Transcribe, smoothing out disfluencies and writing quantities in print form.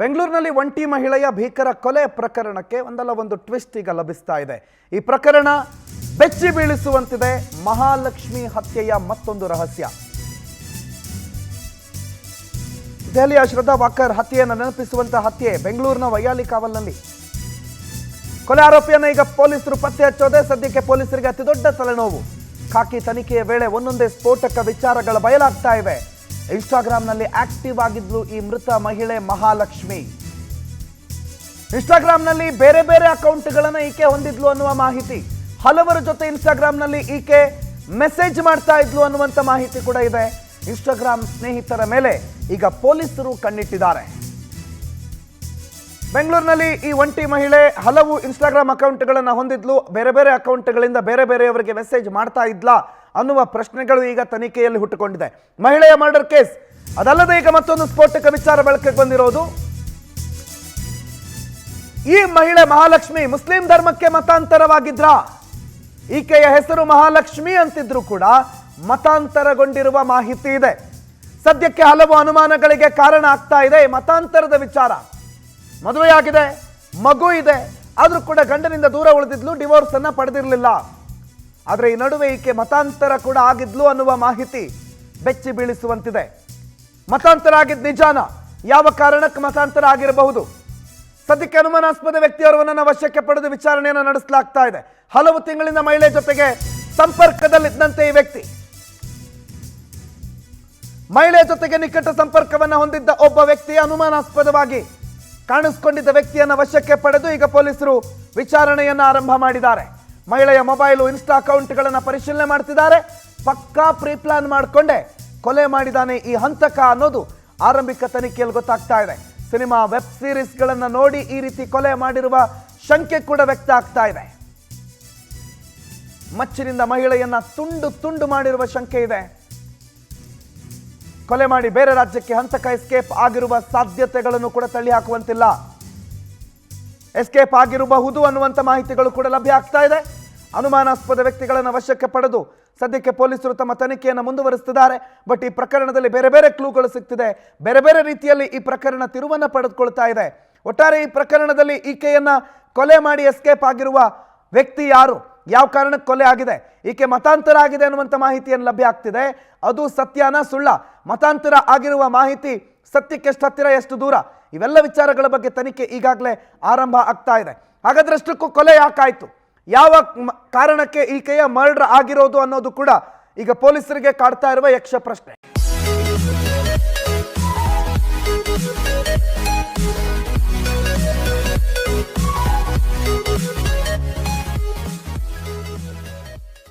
ಬೆಂಗಳೂರಿನಲ್ಲಿ ಒಂಟಿ ಮಹಿಳೆಯ ಭೀಕರ ಕೊಲೆ ಪ್ರಕರಣಕ್ಕೆ ಒಂದಲ್ಲ ಒಂದು ಟ್ವಿಸ್ಟ್ ಈಗ ಲಭಿಸ್ತಾ ಇದೆ. ಈ ಪ್ರಕರಣ ಬೆಚ್ಚಿ ಬೀಳಿಸುವಂತಿದೆ. ಮಹಾಲಕ್ಷ್ಮಿ ಹತ್ಯೆಯ ಮತ್ತೊಂದು ರಹಸ್ಯ. ದೆಹಲಿಯ ಶ್ರದ್ಧಾ ವಾಕರ್ ಹತ್ಯೆಯನ್ನು ನೆನಪಿಸುವಂತಹ ಹತ್ಯೆ ಬೆಂಗಳೂರಿನ ವೈಯಾಲಿ ಕಾವಲ್ನಲ್ಲಿ. ಕೊಲೆ ಆರೋಪಿಯನ್ನು ಈಗ ಪೊಲೀಸರು ಪತ್ತೆ ಹಚ್ಚೋದೆ ಸದ್ಯಕ್ಕೆ ಪೊಲೀಸರಿಗೆ ಅತಿ ದೊಡ್ಡ ತಲೆನೋವು. ಖಾಕಿ ತನಿಖೆಯ ವೇಳೆ ಒಂದೊಂದೇ ಸ್ಫೋಟಕ ವಿಚಾರಗಳು ಬಯಲಾಗ್ತಾ ಇವೆ. ಇನ್ಸ್ಟಾಗ್ರಾಂನಲ್ಲಿ ಆಕ್ಟಿವ್ ಆಗಿದ್ಲು ಈ ಮೃತ ಮಹಿಳೆ ಮಹಾಲಕ್ಷ್ಮಿ. ಇನ್ಸ್ಟಾಗ್ರಾಂನಲ್ಲಿ ಬೇರೆ ಬೇರೆ ಅಕೌಂಟ್ಗಳನ್ನು ಈಕೆ ಹೊಂದಿದ್ಲು ಅನ್ನುವ ಮಾಹಿತಿ, ಹಲವರ ಜೊತೆ ಇನ್ಸ್ಟಾಗ್ರಾಂನಲ್ಲಿ ಈಕೆ ಮೆಸೇಜ್ ಮಾಡ್ತಾ ಇದ್ಲು ಅನ್ನುವಂಥ ಮಾಹಿತಿ ಕೂಡ ಇದೆ. ಇನ್ಸ್ಟಾಗ್ರಾಂ ಸ್ನೇಹಿತರ ಮೇಲೆ ಈಗ ಪೊಲೀಸರು ಕಣ್ಣಿಟ್ಟಿದ್ದಾರೆ. ಬೆಂಗಳೂರಿನಲ್ಲಿ ಈ ಒಂಟಿ ಮಹಿಳೆ ಹಲವು ಇನ್ಸ್ಟಾಗ್ರಾಮ್ ಅಕೌಂಟ್ಗಳನ್ನು ಹೊಂದಿದ್ಲು. ಬೇರೆ ಬೇರೆ ಅಕೌಂಟ್ಗಳಿಂದ ಬೇರೆ ಬೇರೆಯವರಿಗೆ ಮೆಸೇಜ್ ಮಾಡ್ತಾ ಇದ್ಲಾ ಅನ್ನುವ ಪ್ರಶ್ನೆಗಳು ಈಗ ತನಿಖೆಯಲ್ಲಿ ಹುಟ್ಟುಕೊಂಡಿದೆ. ಮಹಿಳೆಯ ಮರ್ಡರ್ ಕೇಸ್ ಅದಲ್ಲದೆ ಈಗ ಮತ್ತೊಂದು ಸ್ಫೋಟಕ ವಿಚಾರ ಬೆಳಕಿಗೆ ಬಂದಿರೋದು. ಈ ಮಹಿಳೆ ಮಹಾಲಕ್ಷ್ಮಿ ಮುಸ್ಲಿಂ ಧರ್ಮಕ್ಕೆ ಮತಾಂತರವಾಗಿದ್ರ. ಈಕೆಯ ಹೆಸರು ಮಹಾಲಕ್ಷ್ಮಿ ಅಂತಿದ್ರು ಕೂಡ ಮತಾಂತರಗೊಂಡಿರುವ ಮಾಹಿತಿ ಇದೆ. ಸದ್ಯಕ್ಕೆ ಹಲವು ಅನುಮಾನಗಳಿಗೆ ಕಾರಣ ಆಗ್ತಾ ಇದೆ ಮತಾಂತರದ ವಿಚಾರ. ಮದುವೆಯಾಗಿದೆ, ಮಗು ಇದೆ, ಆದ್ರೂ ಕೂಡ ಗಂಡನಿಂದ ದೂರ ಉಳಿದಿದ್ಲು, ಡಿವೋರ್ಸ್ ಅನ್ನ ಪಡೆದಿರಲಿಲ್ಲ. ಆದರೆ ಈ ನಡುವೆ ಈಕೆ ಮತಾಂತರ ಕೂಡ ಆಗಿದ್ಲು ಅನ್ನುವ ಮಾಹಿತಿ ಬೆಚ್ಚಿ ಬೀಳಿಸುವಂತಿದೆ. ಮತಾಂತರ ಆಗಿದ್ ನಿಜಾನ? ಯಾವ ಕಾರಣಕ್ಕೆ ಮತಾಂತರ ಆಗಿರಬಹುದು? ಸದ್ಯಕ್ಕೆ ಅನುಮಾನಾಸ್ಪದ ವ್ಯಕ್ತಿಯವರನ್ನ ವಶಕ್ಕೆ ಪಡೆದು ವಿಚಾರಣೆಯನ್ನು ನಡೆಸಲಾಗ್ತಾ ಇದೆ. ಹಲವು ತಿಂಗಳಿಂದ ಮಹಿಳೆ ಜೊತೆಗೆ ಸಂಪರ್ಕದಲ್ಲಿದ್ದಂತೆ ಈ ವ್ಯಕ್ತಿ, ಮಹಿಳೆಯ ಜೊತೆಗೆ ನಿಕಟ ಸಂಪರ್ಕವನ್ನ ಹೊಂದಿದ್ದ ಒಬ್ಬ ವ್ಯಕ್ತಿ, ಅನುಮಾನಾಸ್ಪದವಾಗಿ ಕಾಣಿಸಿಕೊಂಡಿದ್ದ ವ್ಯಕ್ತಿಯನ್ನ ವಶಕ್ಕೆ ಪಡೆದು ಈಗ ಪೊಲೀಸರು ವಿಚಾರಣೆಯನ್ನ ಆರಂಭ ಮಾಡಿದ್ದಾರೆ. ಮಹಿಳೆಯ ಮೊಬೈಲು, ಇನ್ಸ್ಟಾ ಅಕೌಂಟ್ಗಳನ್ನು ಪರಿಶೀಲನೆ ಮಾಡ್ತಿದ್ದಾರೆ. ಪಕ್ಕಾ ಪ್ರೀ ಪ್ಲಾನ್ ಮಾಡಿಕೊಂಡೆ ಕೊಲೆ ಮಾಡಿದಾನೆ ಈ ಹಂತಕ ಅನ್ನೋದು ಆರಂಭಿಕ ತನಿಖೆಯಲ್ಲಿ ಗೊತ್ತಾಗ್ತಾ ಇದೆ. ಸಿನಿಮಾ, ವೆಬ್ ಸೀರೀಸ್ಗಳನ್ನು ನೋಡಿ ಈ ರೀತಿ ಕೊಲೆ ಮಾಡಿರುವ ಶಂಕೆ ಕೂಡ ವ್ಯಕ್ತ ಆಗ್ತಾ ಇದೆ. ಮಚ್ಚಿನಿಂದ ಮಹಿಳೆಯನ್ನ ತುಂಡು ತುಂಡು ಮಾಡಿರುವ ಶಂಕೆ ಇದೆ. ಕೊಲೆ ಮಾಡಿ ಬೇರೆ ರಾಜ್ಯಕ್ಕೆ ಹಂತಕ ಎಸ್ಕೇಪ್ ಆಗಿರುವ ಸಾಧ್ಯತೆಗಳನ್ನು ಕೂಡ ತಳ್ಳಿ ಹಾಕುವಂತಿಲ್ಲ. ಎಸ್ಕೇಪ್ ಆಗಿರಬಹುದು ಅನ್ನುವಂಥ ಮಾಹಿತಿಗಳು ಕೂಡ ಲಭ್ಯ ಆಗ್ತಾ ಇದೆ. ಅನುಮಾನಾಸ್ಪದ ವ್ಯಕ್ತಿಗಳನ್ನು ವಶಕ್ಕೆ ಪಡೆದು ಸದ್ಯಕ್ಕೆ ಪೊಲೀಸರು ತಮ್ಮ ತನಿಖೆಯನ್ನು ಮುಂದುವರಿಸುತ್ತಿದ್ದಾರೆ. ಬಟ್ ಈ ಪ್ರಕರಣದಲ್ಲಿ ಬೇರೆ ಬೇರೆ ಕ್ಲೂಗಳು ಸಿಗ್ತಿದೆ. ಬೇರೆ ಬೇರೆ ರೀತಿಯಲ್ಲಿ ಈ ಪ್ರಕರಣ ತಿರುವನ್ನ ಪಡೆದುಕೊಳ್ತಾ ಇದೆ. ಒಟ್ಟಾರೆ ಈ ಪ್ರಕರಣದಲ್ಲಿ ಈಕೆಯನ್ನ ಕೊಲೆ ಮಾಡಿ ಎಸ್ಕೇಪ್ ಆಗಿರುವ ವ್ಯಕ್ತಿ ಯಾರು, ಯಾವ ಕಾರಣಕ್ಕೆ ಕೊಲೆ ಆಗಿದೆ, ಈಕೆ ಮತಾಂತರ ಆಗಿದೆ ಅನ್ನುವಂಥ ಮಾಹಿತಿಯನ್ನು ಲಭ್ಯ ಆಗ್ತಿದೆ. ಅದು ಸತ್ಯನಾ ಸುಳ್ಳ? ಮತಾಂತರ ಆಗಿರುವ ಮಾಹಿತಿ ಸತ್ಯಕ್ಕೆ ಎಷ್ಟು ಹತ್ತಿರ, ಎಷ್ಟು ದೂರ, ಇವೆಲ್ಲ ವಿಚಾರಗಳ ಬಗ್ಗೆ ತನಿಖೆ ಈಗಾಗಲೇ ಆರಂಭ ಆಗ್ತಾ ಇದೆ. ಹಾಗಾದ್ರೆ ಅಷ್ಟಕ್ಕೂ ಕೊಲೆ ಯಾಕಾಯ್ತು, ಯಾವ ಕಾರಣಕ್ಕೆ ಈಕೆಯ ಮರ್ಡರ್ ಆಗಿರೋದು ಅನ್ನೋದು ಕೂಡ ಈಗ ಪೊಲೀಸರಿಗೆ ಕಾಡ್ತಾ ಇರುವ ಯಕ್ಷ ಪ್ರಶ್ನೆ.